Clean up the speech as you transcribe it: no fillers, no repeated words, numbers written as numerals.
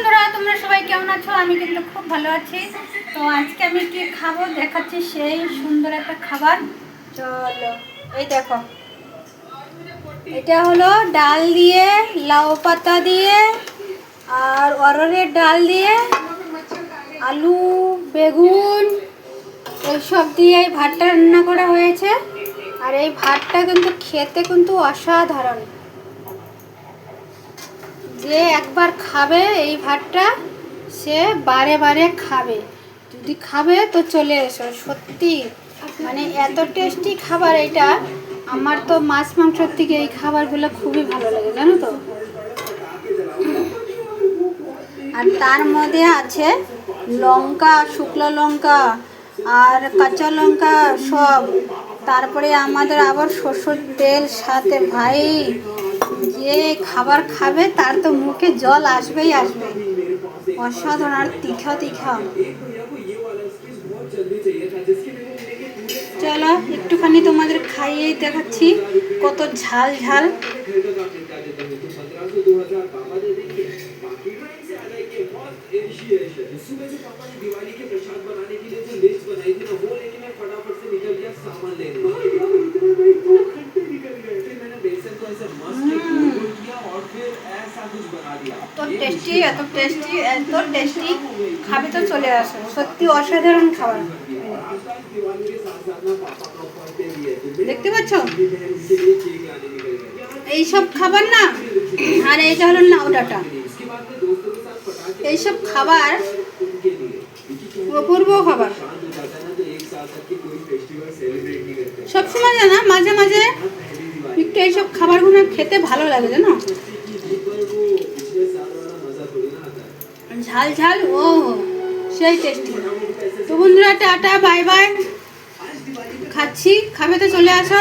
বন্ধুরা, তোমরা সবাই কেমন আছো? আমি কিন্তু খুব ভালো আছি। তো আজকে আমি কি খাবো দেখাচ্ছি, সেই সুন্দর একটা খাবার। চলো, এই দেখো, এটা হলো ডাল দিয়ে, লাউ পাতা দিয়ে আর অরহরের ডাল দিয়ে, আলু, বেগুন এইসব দিয়ে এই ভাতটা রান্না করা হয়েছে। আর এই ভাতটা কিন্তু খেতে কিন্তু অসাধারণ। যে একবার খাবে এই ভাতটা, সে বারে বারে খাবে। যদি খাবে তো চলে এসো, সত্যি মানে এত টেস্টি খাবার এটা। আমার তো মাছ মাংসর থেকে এই খাবারগুলো খুবই ভালো লাগে, জানো তো। আর তার মধ্যে আছে লঙ্কা, শুকনো লঙ্কা আর কাঁচা লঙ্কা সব। তারপরে আমাদের আবার সরষের তেল সাথে, ভাই যে খাবার খাবে তার তো মুখে জল আসবেই আসবে। অসাধারণ আর তীখা তীখা। চলো একটুখানি তোমাদের খাইয়েই দেখাচ্ছি কত ঝাল ঝাল। এত টেস্টি এত টেস্টি, খাবে তো চলে আসো, সত্যি অসাধারণ খাবার। দেখতে পাচ্ছ এইসব খাবার না, আর এইটা হলো লাউ ডাঁটা। এইসব খাবার অপূর্ব খাবার। সবসময় জানা, মাঝে মাঝে একটু এইসব খাবারগুলো খেতে ভালো লাগে, জানো। ঝাল ঝাল, ও সেই টেস্টি। তো বন্ধুরা, টাটা, বাই বাই। খাচ্ছি, খাবে তো চলে আসো।